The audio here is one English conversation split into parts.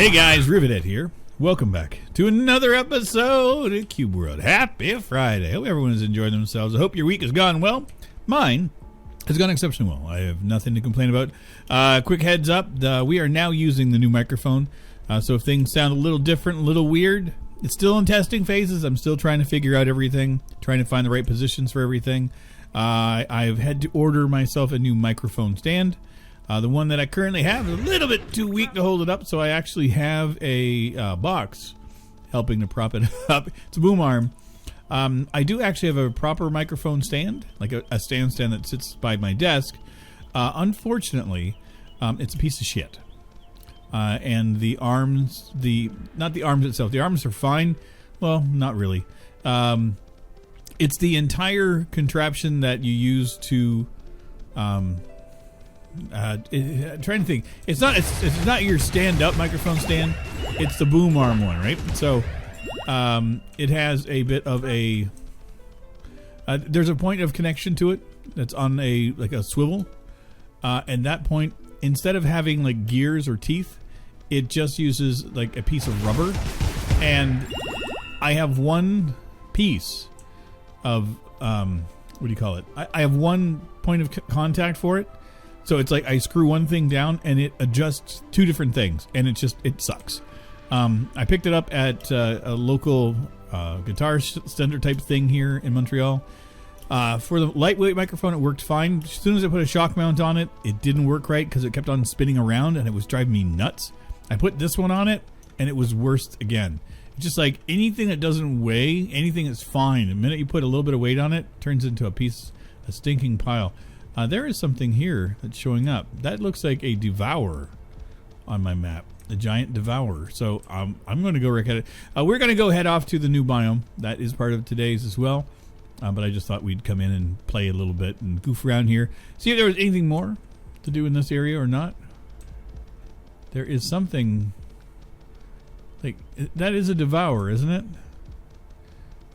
Hey guys, Rivet here. Welcome back to another episode of Cube World. Happy Friday. Hope everyone is enjoying themselves. I hope your week has gone well. Mine has gone exceptionally well. I have nothing to complain about. Quick heads up, we are now using the new microphone. So if things sound a little different, a little weird, it's still in testing phases. I'm still trying to figure out everything, trying to find the right positions for everything. I've had to order myself a new microphone stand. The one that I currently have is a little bit too weak to hold it up, so I actually have a box helping to prop it up. It's a boom arm. I do actually have a proper microphone stand, like a stand that sits by my desk. Unfortunately, it's a piece of shit. And the arms, not the arms itself, the arms are fine. Well, not really. It's the entire contraption that you use to... trying to think. It's not your stand-up microphone stand. It's the boom arm one, right? So, it has a bit of a. There's a point of connection to it that's on a swivel, and that point, instead of having like gears or teeth, it just uses like a piece of rubber, and I have one piece of what do you call it? I have one point of contact for it. So it's like I screw one thing down and it adjusts two different things, and it sucks. I picked it up at a local guitar center type thing here in Montreal. For the lightweight microphone, it worked fine. As soon as I put a shock mount on it, it didn't work right because it kept on spinning around and it was driving me nuts. I put this one on it and it was worse again. It's just like anything that doesn't weigh, anything that's fine. The minute you put a little bit of weight on it, it turns into a stinking pile. There is something here that's showing up. That looks like a devourer on my map. A giant devourer. So I'm going to go look at it. We're going to go head off to the new biome. That is part of today's as well. But I just thought we'd come in and play a little bit and goof around here. See if there was anything more to do in this area or not. There is something... like, that is a devourer, isn't it?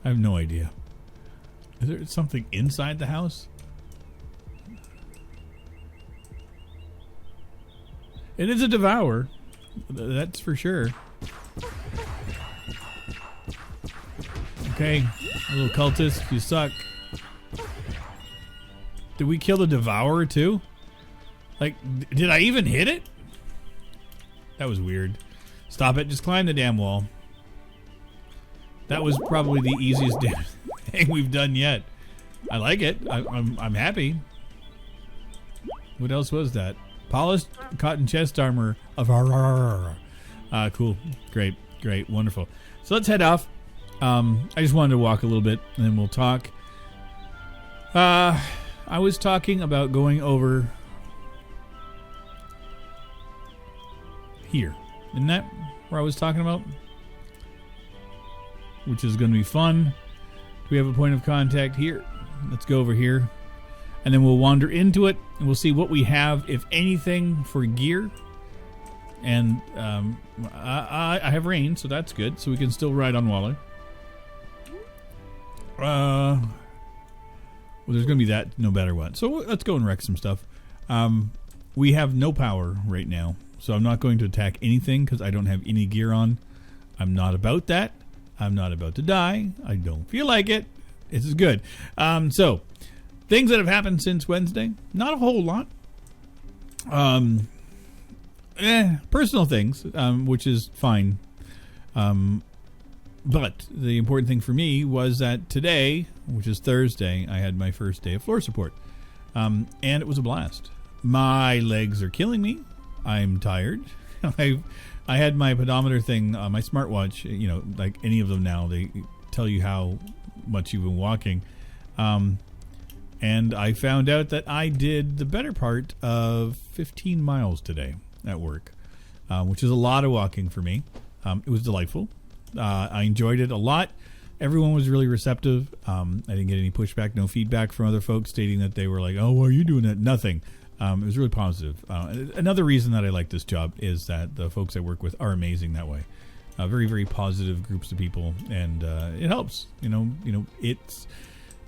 I have no idea. Is there something inside the house? It is a devourer, that's for sure. Okay, a little cultist, you suck. Did we kill the devourer too? Like, did I even hit it? That was weird. Stop it, just climb the damn wall. That was probably the easiest damn thing we've done yet. I like it, I'm happy. What else was that? Polished cotton chest armor of cool. Great, wonderful. So let's head off. I just wanted to walk a little bit and then we'll talk. I was talking about going over here. Isn't that where I was talking about? Which is going to be fun. We have a point of contact here. Let's go over here. And then we'll wander into it, and we'll see what we have, if anything, for gear. And I have rain, so that's good. So we can still ride on Waller. Well, there's going to be that no matter what. So let's go and wreck some stuff. We have no power right now, so I'm not going to attack anything because I don't have any gear on. I'm not about that. I'm not about to die. I don't feel like it. This is good. So... things that have happened since Wednesday, not a whole lot. Personal things, which is fine. But the important thing for me was that today, which is Thursday, I had my first day of floor support. And it was a blast. My legs are killing me. I'm tired. I had my pedometer thing, my smartwatch, you know, like any of them now, they tell you how much you've been walking. And I found out that I did the better part of 15 miles today at work, which is a lot of walking for me. It was delightful. I enjoyed it a lot. Everyone was really receptive. I didn't get any pushback, no feedback from other folks stating that they were like, oh, why are you doing that? Nothing. It was really positive. Another reason that I like this job is that the folks I work with are amazing that way. Very, very positive groups of people, and it helps. You know, it's...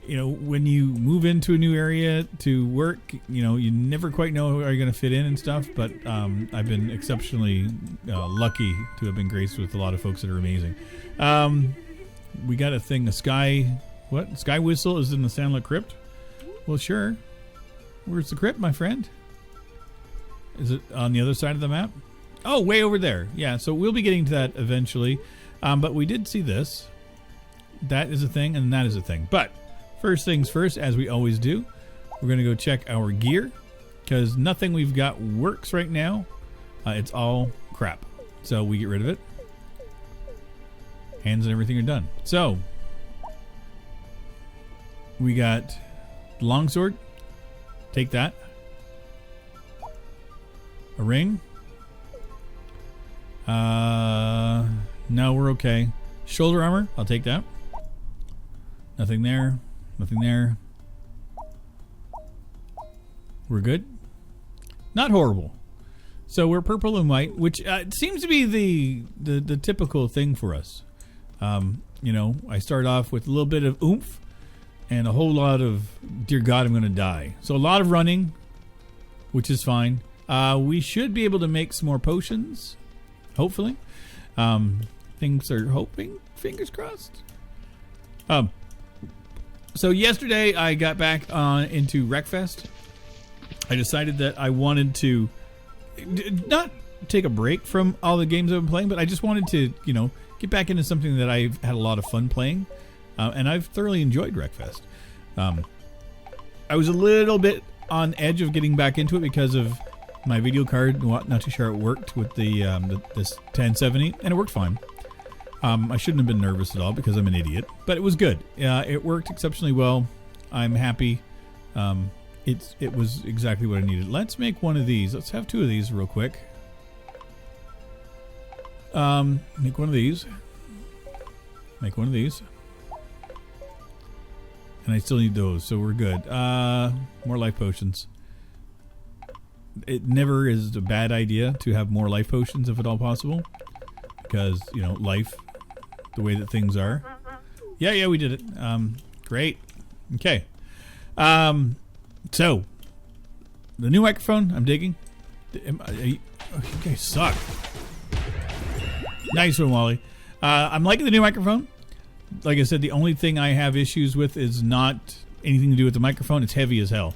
you know, when you move into a new area to work, you know, you never quite know are you going to fit in and stuff. But I've been exceptionally lucky to have been graced with a lot of folks that are amazing. We got a thing, a sky whistle is in the Sandler Crypt. Well, sure. Where's the crypt, my friend? Is it on the other side of the map? Oh, way over there. Yeah, so we'll be getting to that eventually. But we did see this. That is a thing, and that is a thing. But first things first, as we always do, we're going to go check our gear, because nothing we've got works right now. It's all crap. So we get rid of it. Hands and everything are done. So we got longsword. Take that. A ring. No, we're okay. Shoulder armor. I'll take that. Nothing there. Nothing there. We're good. Not horrible. So we're purple and white, which seems to be the typical thing for us. You know, I start off with a little bit of oomph and a whole lot of, dear God, I'm going to die. So a lot of running, which is fine. We should be able to make some more potions, hopefully. Things are hoping, fingers crossed. So yesterday I got back into Wreckfest. I decided that I wanted to not take a break from all the games I've been playing, but I just wanted to, you know, get back into something that I've had a lot of fun playing. And I've thoroughly enjoyed Wreckfest. I was a little bit on edge of getting back into it because of my video card. Not too sure it worked with this 1070, and it worked fine. I shouldn't have been nervous at all because I'm an idiot, but it was good. It worked exceptionally well. I'm happy. It was exactly what I needed. Let's make one of these. Let's have two of these real quick. Make one of these. Make one of these. And I still need those, so we're good. More life potions. It never is a bad idea to have more life potions if at all possible. Because, you know, life, the way that things are. Yeah, we did it. Great. Okay. So, the new microphone, I'm digging. You guys suck. Nice one, Wally. I'm liking the new microphone. Like I said, the only thing I have issues with is not anything to do with the microphone. It's heavy as hell.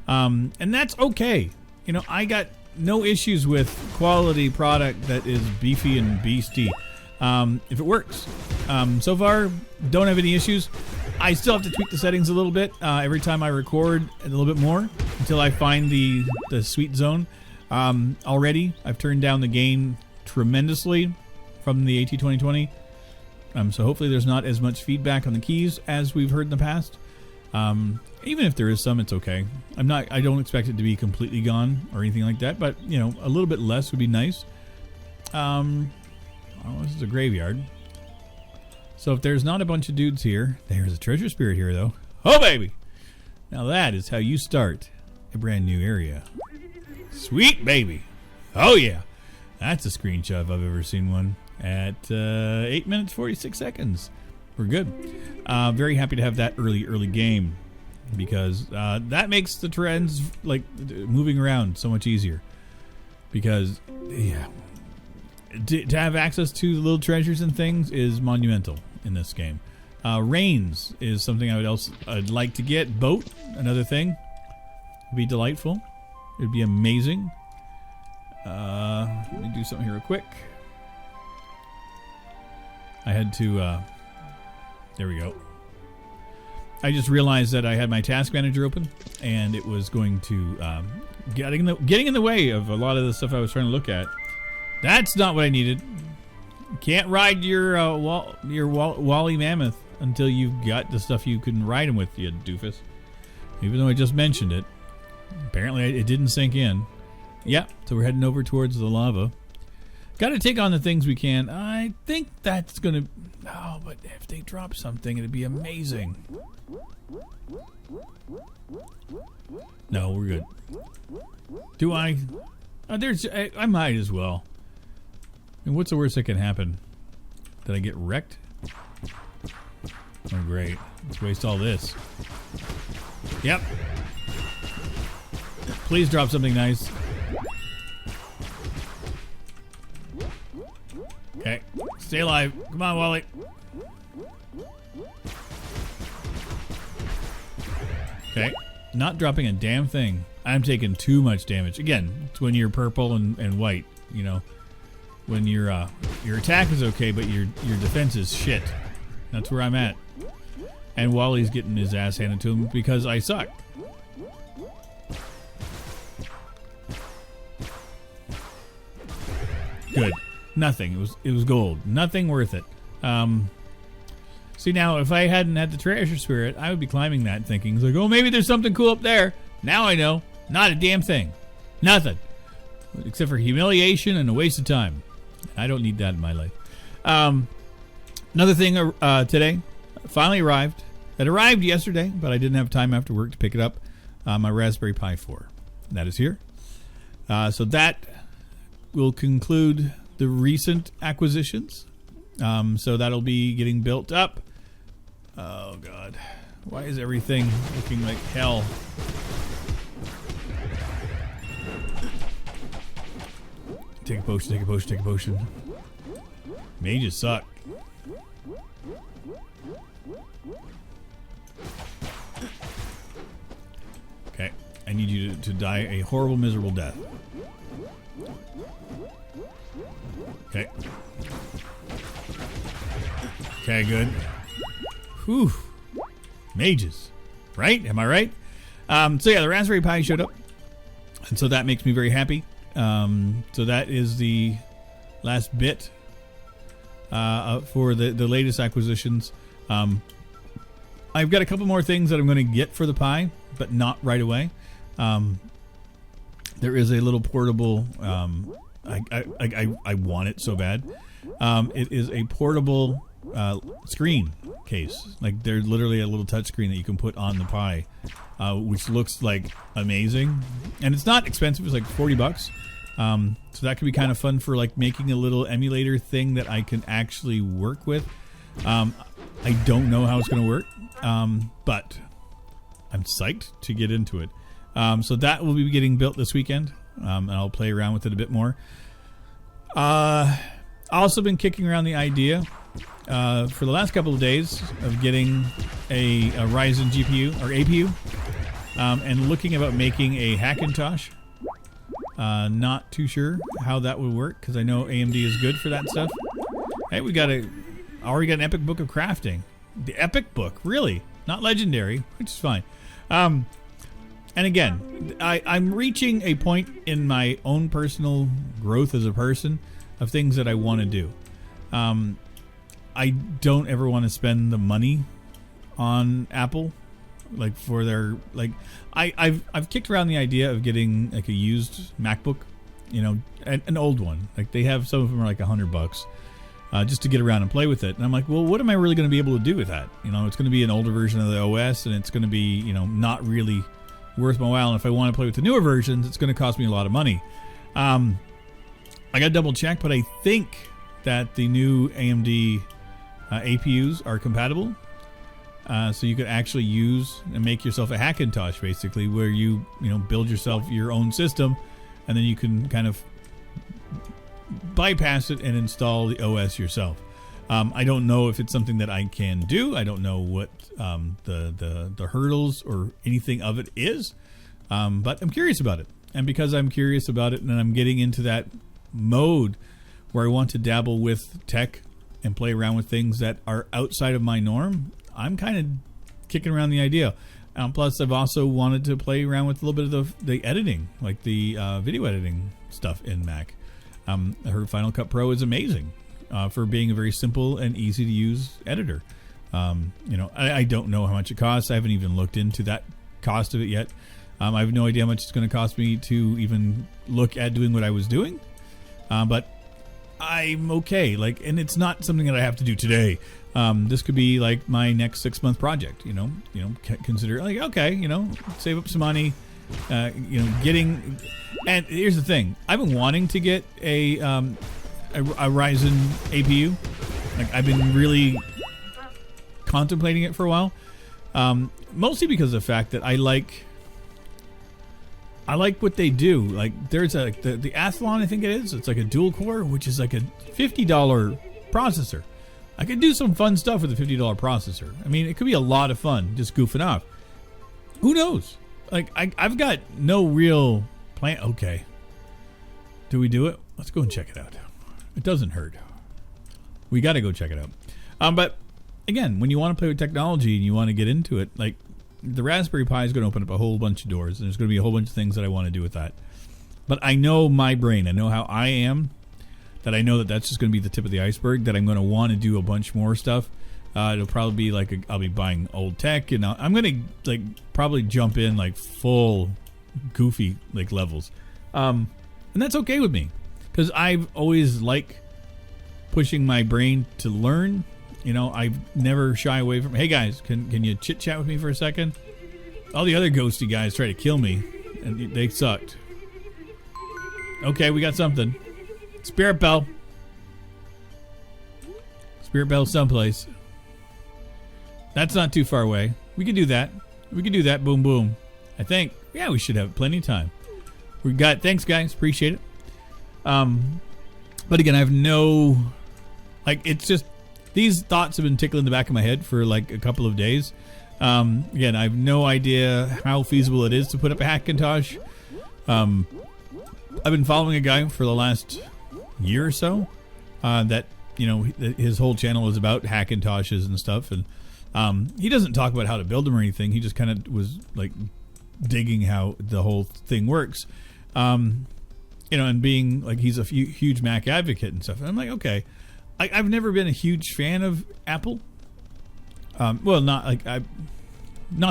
And that's okay. You know, I got no issues with quality product that is beefy and beasty. If it works. So far, don't have any issues. I still have to tweak the settings a little bit every time I record a little bit more until I find the sweet zone. Already, I've turned down the gain tremendously from the AT2020. So hopefully there's not as much feedback on the keys as we've heard in the past. Even if there is some, it's okay. I don't expect it to be completely gone or anything like that, but you know, a little bit less would be nice. Oh, this is a graveyard. So if there's not a bunch of dudes here, there's a treasure spirit here though. Oh baby! Now that is how you start a brand new area. Sweet baby! Oh yeah! That's a screenshot if I've ever seen one. At 8 minutes 46 seconds. We're good. Very happy to have that early game, because that makes the trends, like moving around, so much easier. Because yeah, to have access to the little treasures and things is monumental in this game. Rains is something I'd like to get. Boat, another thing, would be delightful. It'd be amazing. Let me do something here real quick. I had to, there we go. I just realized that I had my task manager open, and it was going to, getting in the way of a lot of the stuff I was trying to look at. That's not what I needed. Can't ride your Wally Mammoth until you've got the stuff you can ride him with, you doofus. Even though I just mentioned it. Apparently it didn't sink in. Yeah, so we're heading over towards the lava. Got to take on the things we can. I think that's going to... Oh, but if they drop something, it'd be amazing. No, we're good. Do I... I might as well. I mean, what's the worst that can happen? Did I get wrecked? Oh, great. Let's waste all this. Yep. Please drop something nice. Okay. Stay alive. Come on, Wally. Okay. Not dropping a damn thing. I'm taking too much damage. Again, it's when you're purple and white, you know. When your attack is okay, but your defense is shit. That's where I'm at. And Wally's getting his ass handed to him because I suck. Good. Nothing. It was gold. Nothing worth it. See, now, if I hadn't had the treasure spirit, I would be climbing that thinking, like, oh, maybe there's something cool up there. Now I know. Not a damn thing. Nothing. Except for humiliation and a waste of time. I don't need that in my life. Another thing today, finally arrived. It arrived yesterday, but I didn't have time after work to pick it up. My Raspberry Pi 4. That is here. So that will conclude the recent acquisitions. So that'll be getting built up. Oh, God. Why is everything looking like hell? Take a potion, take a potion, take a potion. Mages suck. Okay. I need you to die a horrible, miserable death. Okay. Okay, good. Whew. Mages. Right? Am I right? So yeah, the Raspberry Pi showed up. And so that makes me very happy. So that is the last bit for the latest acquisitions. I've got a couple more things that I'm going to get for the Pi, but not right away. There is a little portable. I want it so bad. It is a portable screen case. Like, there's literally a little touch screen that you can put on the Pi, which looks like amazing, and it's not expensive. It's like $40. So that could be kind of fun for like making a little emulator thing that I can actually work with. I don't know how it's going to work, but I'm psyched to get into it. So that will be getting built this weekend, and I'll play around with it a bit more. Also been kicking around the idea for the last couple of days of getting a Ryzen GPU or APU, and looking about making a Hackintosh. Not too sure how that would work because I know AMD is good for that stuff. Hey, we already got an epic book of crafting. The epic book, really, not legendary, which is fine. And again, I'm reaching a point in my own personal growth as a person of things that I want to do. I don't ever want to spend the money on Apple, like for their I've kicked around the idea of getting like a used MacBook, you know, an old one. Like they have some of them are like $100, just to get around and play with it. And I'm like, well, what am I really going to be able to do with that? You know, it's going to be an older version of the OS, and it's going to be, you know, not really worth my while. And if I want to play with the newer versions, it's going to cost me a lot of money. I got to double check, but I think that the new AMD APUs are compatible. So you could actually use and make yourself a Hackintosh, basically, where you build yourself your own system, and then you can kind of bypass it and install the OS yourself. I don't know if it's something that I can do. I don't know what the hurdles or anything of it is, but I'm curious about it. And because I'm curious about it, and I'm getting into that mode where I want to dabble with tech and play around with things that are outside of my norm, I'm kind of kicking around the idea. Plus, I've also wanted to play around with a little bit of the editing, like the video editing stuff in Mac. I heard Final Cut Pro is amazing for being a very simple and easy to use editor. I don't know how much it costs. I haven't even looked into that cost of it yet. I have no idea how much it's going to cost me to even look at doing what I was doing. But I'm okay. And it's not something that I have to do today. This could be like my next 6-month project. Consider save up some money. Getting. And here's the thing: I've been wanting to get a Ryzen APU. I've been really contemplating it for a while. Mostly because of the fact that I like what they do. Like there's the Athlon, I think it is. It's like a dual core, which is like a $50 processor. I could do some fun stuff with a $50 processor. I mean, it could be a lot of fun just goofing off. Who knows? Like I've got no real plan. Okay, do we do it? Let's go and check it out. It doesn't hurt. We got to go check it out. But again, when you want to play with technology and you want to get into it, like the Raspberry Pi is going to open up a whole bunch of doors, and there's going to be a whole bunch of things that I want to do with that. But I know my brain. I know how I am. That I know that that's just going to be the tip of the iceberg. That I'm going to want to do a bunch more stuff. It'll probably be like I'll be buying old tech, and I'm going to like probably jump in like full goofy like levels, and that's okay with me because I've always liked pushing my brain to learn. You know, I never shy away from. Hey guys, can you chit chat with me for a second? All the other ghosty guys try to kill me, and they sucked. Okay, we got something. Spirit bell. Spirit bell someplace. That's not too far away. We can do that. We can do that. Boom, boom. I think. Yeah, we should have plenty of time. We got. Thanks, guys. Appreciate it. But again, I have no. Like, it's just. These thoughts have been tickling the back of my head for like a couple of days. Again, I have no idea how feasible it is to put up a Hackintosh. I've been following a guy for the last year or so that, you know, his whole channel is about Hackintoshes and stuff. And he doesn't talk about how to build them or anything. He just kind of was like digging how the whole thing works. You know, and being like he's a huge Mac advocate and stuff. And I'm like, okay. I've never been a huge fan of Apple. Well, not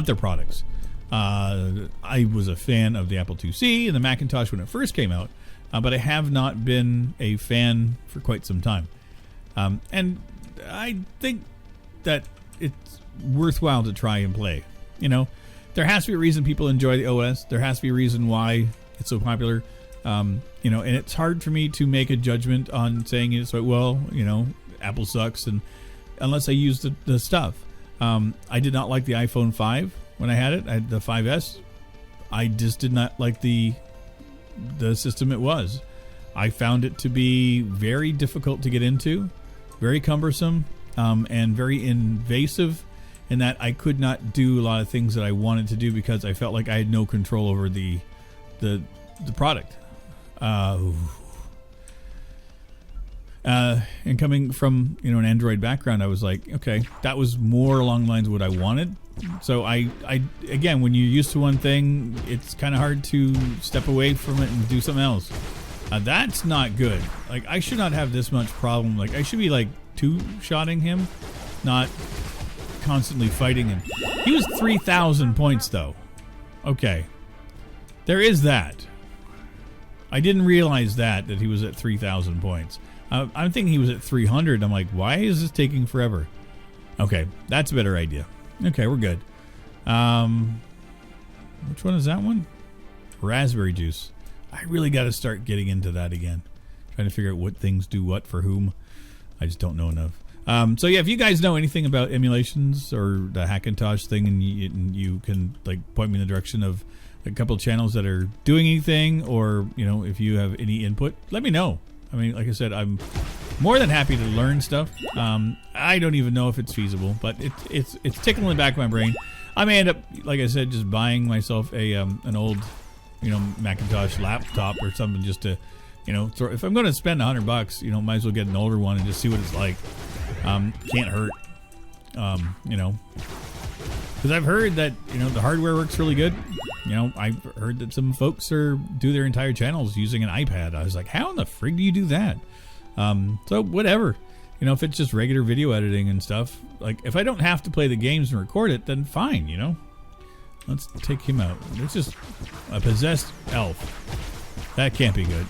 their products. I was a fan of the Apple IIc and the Macintosh when it first came out, but I have not been a fan for quite some time. And I think that it's worthwhile to try and play. You know, there has to be a reason people enjoy the OS. There has to be a reason why it's so popular. You know, and it's hard for me to make a judgment on saying it's like, well, you know, Apple sucks, and unless I use the stuff. I did not like the iPhone 5 when I had it. I had the 5S. I just did not like the system it was. I found it to be very difficult to get into, very cumbersome, and very invasive, in that I could not do a lot of things that I wanted to do because I felt like I had no control over the product. And coming from, you know, an Android background, I was like, okay, that was more along the lines of what I wanted. So I again, when you're used to one thing, it's kind of hard to step away from it and do something else. That's not good. Like, I should not have this much problem. Like, I should be like two-shotting him, not constantly fighting him. He was 3,000 points though. Okay, there is that. I didn't realize that he was at 3,000 points. I'm thinking he was at 300. I'm like, why is this taking forever? Okay, that's a better idea. Okay, we're good. Which one is that one? Raspberry juice. I really got to start getting into that again. Trying to figure out what things do what for whom. I just don't know enough. So yeah, if you guys know anything about emulations or the Hackintosh thing, and you can like point me in the direction of a couple of channels that are doing anything, or, you know, if you have any input, let me know. I mean, like I said, I'm more than happy to learn stuff. I don't even know if it's feasible, but it's tickling the back of my brain. I may end up, like I said, just buying myself a an old, you know, Macintosh laptop or something, just to, you know, if I'm going to spend $100, you know, might as well get an older one and just see what it's like. Can't hurt, you know, because I've heard that, you know, the hardware works really good. You know, I've heard that some folks do their entire channels using an iPad. I was like, how in the frig do you do that? So whatever, you know, if it's just regular video editing and stuff, like if I don't have to play the games and record it, then fine, you know. Let's take him out. It's just a possessed elf. That can't be good.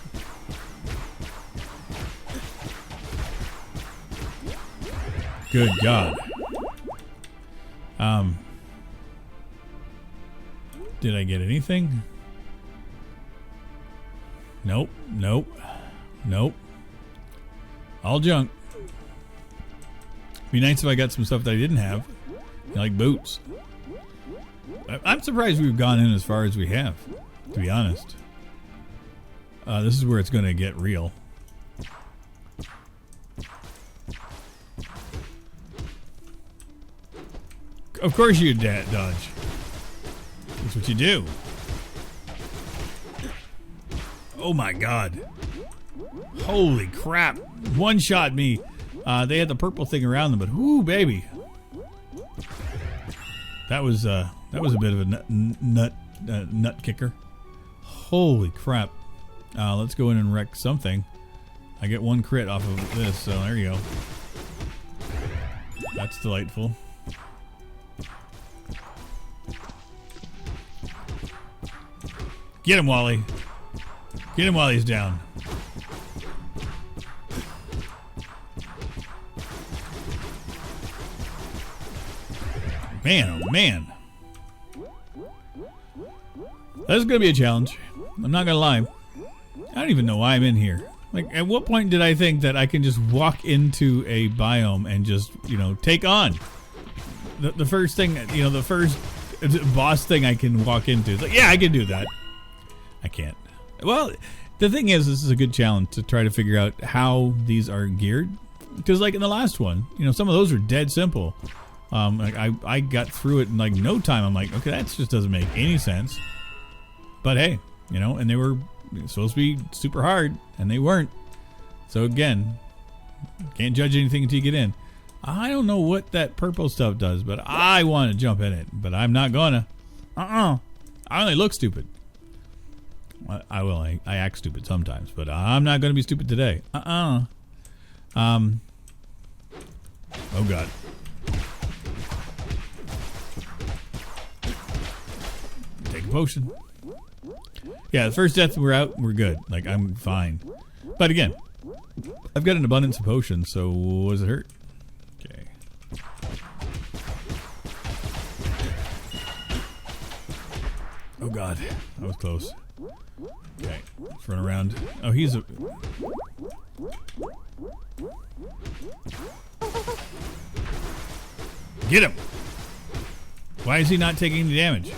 Good God. Did I get anything? Nope. All junk. Be nice if I got some stuff that I didn't have. You like boots. I'm surprised we've gone in as far as we have, to be honest. This is where it's going to get real. Of course you dodge. That's what you do. Oh my god. Holy crap. One shot me. They had the purple thing around them, but whoo, baby. That was a bit of a nut kicker. Holy crap. Let's go in and wreck something. I get one crit off of this, so there you go. That's delightful. Get him, Wally. Get him while he's down. Man, oh man. This is going to be a challenge. I'm not going to lie. I don't even know why I'm in here. Like, at what point did I think that I can just walk into a biome and just, you know, take on? The first thing, you know, the first boss thing I can walk into. It's like, yeah, I can do that. I can't. Well, the thing is, this is a good challenge to try to figure out how these are geared. Because, like, in the last one, you know, some of those were dead simple. Like I got through it in like no time. I'm like, okay, that just doesn't make any sense. But hey, you know, and they were supposed to be super hard, and they weren't. So again, can't judge anything until you get in. I don't know what that purple stuff does, but I want to jump in it. But I'm not gonna. I only look stupid. I will. I act stupid sometimes, but I'm not gonna be stupid today. Oh god. Take a potion. Yeah, the first death we're out, we're good. Like, I'm fine. But again, I've got an abundance of potions, so what does it hurt? Okay. Oh god, that was close. Okay, let's run around. Oh, he's a... Get him! Why is he not taking any damage?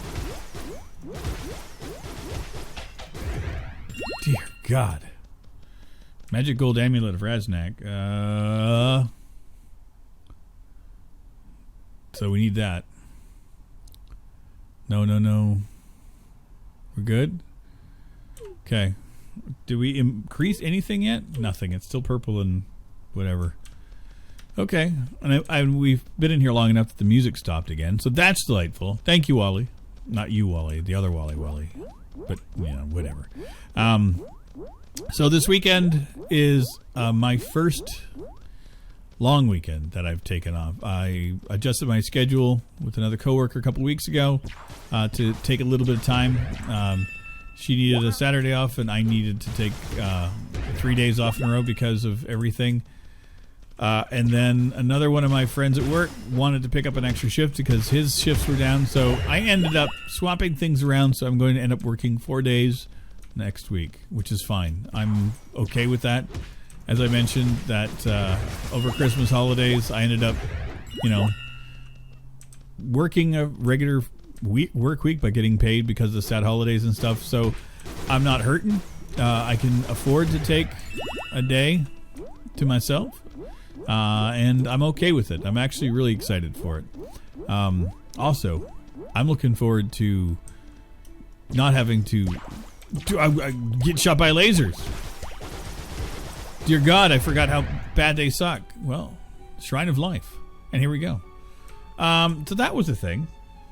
Dear God. Magic Gold Amulet of Raznak. So we need that. No. We're good? Okay. Did we increase anything yet? Nothing. It's still purple and whatever. Okay. And we've been in here long enough that the music stopped again. So that's delightful. Thank you, Wally. Not you, Wally. The other Wally. But, you know, whatever. So this weekend is my first long weekend that I've taken off. I adjusted my schedule with another coworker a couple weeks ago to take a little bit of time. She needed a Saturday off, and I needed to take 3 days off in a row because of everything. And then another one of my friends at work wanted to pick up an extra shift because his shifts were down. So I ended up swapping things around. So I'm going to end up working 4 days next week, which is fine. I'm okay with that. As I mentioned, that over Christmas holidays, I ended up, you know, working a regular work week by getting paid because of the sad holidays and stuff. So I'm not hurting. I can afford to take a day to myself. And I'm okay with it. I'm actually really excited for it. Also, I'm looking forward to not having to get shot by lasers. Dear God, I forgot how bad they suck. Well, Shrine of Life. And here we go. So that was a thing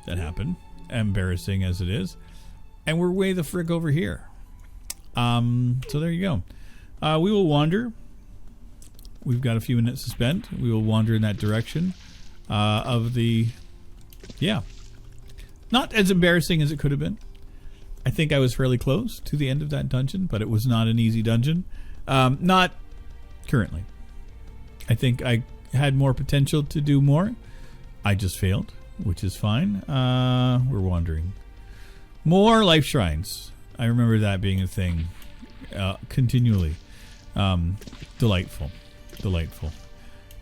that happened, embarrassing as it is. And we're way the frick over here. So there you go. We will wander. We've got a few minutes to spend. We will wander in that direction of the... Yeah. Not as embarrassing as it could have been. I think I was fairly close to the end of that dungeon, but it was not an easy dungeon. Not currently. I think I had more potential to do more. I just failed, which is fine. We're wandering. More life shrines. I remember that being a thing continually. Delightful.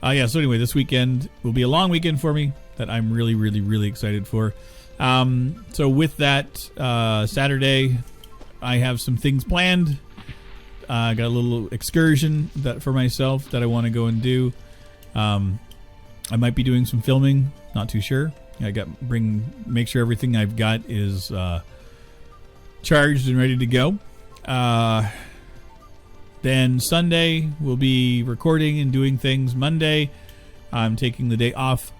Yeah, so anyway, this weekend will be a long weekend for me. that I'm really, really, really excited for. So with that, Saturday, I have some things planned. I got a little excursion for myself that I want to go and do. I might be doing some filming, not too sure. I make sure everything I've got is charged and ready to go. Then Sunday we'll be recording and doing things. Monday I'm taking the day off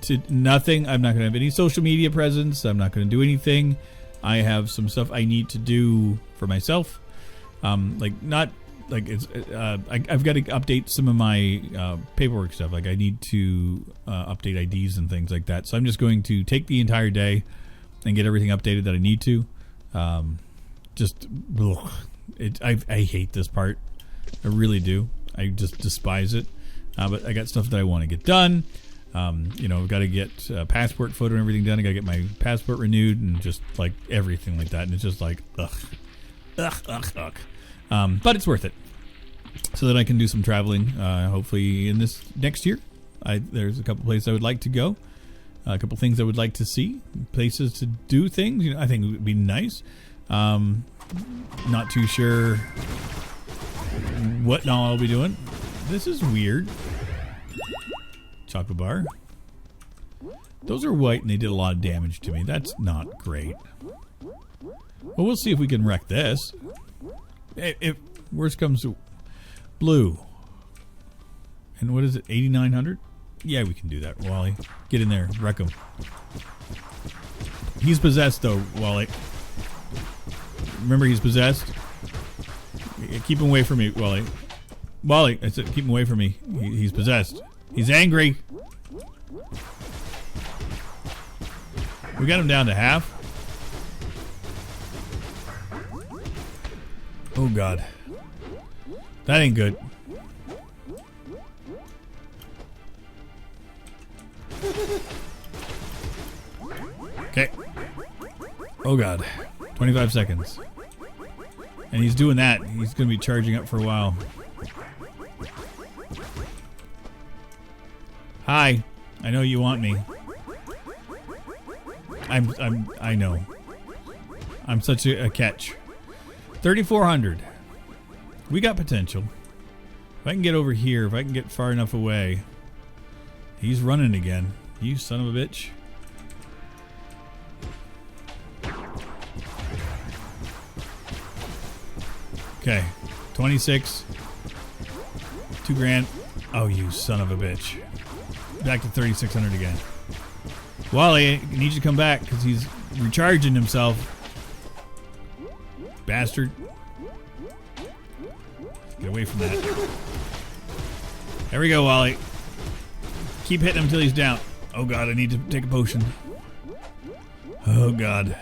to nothing. I'm not going to have any social media presence. I'm not going to do anything. I have some stuff I need to do for myself. I've got to update some of my paperwork stuff. Like I need to update IDs and things like that. So I'm just going to take the entire day and get everything updated that I need to. I hate this part. I really do. I just despise it. But I got stuff that I want to get done. I've got to get a passport photo and everything done. I got to get my passport renewed and just like everything like that. And it's just like, ugh. But it's worth it so that I can do some traveling, hopefully in this next year. There's a couple places I would like to go, a couple things I would like to see, places to do things. I think it would be nice. Not too sure what all I'll be doing. This is weird. Chocolate bar. Those are white and they did a lot of damage to me. That's not great. Well, we'll see if we can wreck this. If worst comes to blue. And what is it, 8,900? Yeah, we can do that, Wally. Get in there, wreck him. He's possessed though, Wally. Remember, he's possessed. Keep him away from me, Wally. Wally, I said keep him away from me. He's possessed. He's angry. We got him down to half. Oh God, that ain't good. Okay. Oh God, 25 seconds. And he's doing that. He's going to be charging up for a while. Hi, I know you want me. I know. I'm such a catch. 3,400. We got potential. If I can get over here, if I can get far enough away. He's running again. You son of a bitch. Okay, 26. 2 grand. Oh, you son of a bitch. Back to 3,600 again. Wally, I need you to come back because he's recharging himself. Bastard. Get away from that. There we go, Wally. Keep hitting him until he's down. Oh God, I need to take a potion. Oh God.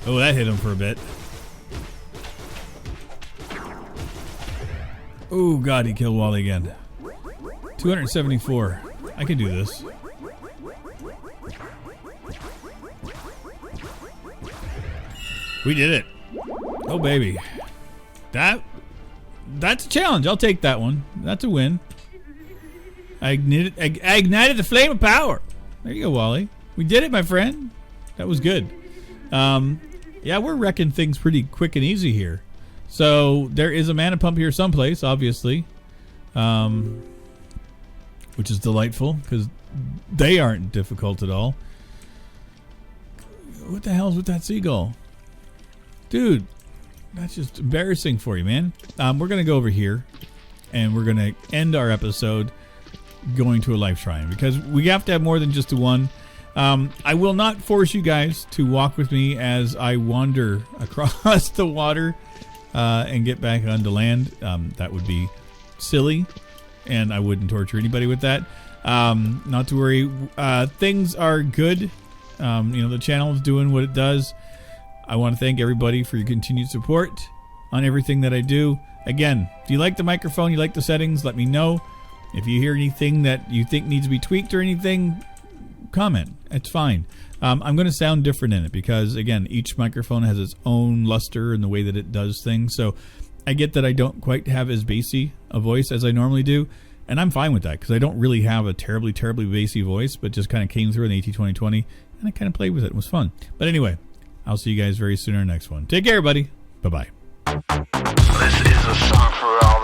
Oh, that hit him for a bit. Oh God, he killed Wally again. 274. I can do this. We did it. Oh baby. That's a challenge. I'll take that one. That's a win. I ignited the flame of power. There you go, Wally. We did it, my friend. That was good. Yeah, we're wrecking things pretty quick and easy here. So there is a mana pump here someplace, obviously, which is delightful because they aren't difficult at all. What the hell's with that seagull? Dude, that's just embarrassing for you, man. We're going to go over here and we're going to end our episode going to a life shrine because we have to have more than just the one. I will not force you guys to walk with me as I wander across the water and get back onto land. That would be silly, and I wouldn't torture anybody with that. Not to worry. Things are good. The channel is doing what it does. I want to thank everybody for your continued support on everything that I do. Again, if you like the microphone, you like the settings, let me know. If you hear anything that you think needs to be tweaked or anything, comment. It's fine. I'm going to sound different in it because, again, each microphone has its own luster in the way that it does things. So I get that I don't quite have as bassy a voice as I normally do, and I'm fine with that because I don't really have a terribly bassy voice, but just kind of came through in the AT2020, and I kind of played with it. It was fun. But anyway, I'll see you guys very soon in our next one. Take care, everybody. Bye-bye. This is a song for all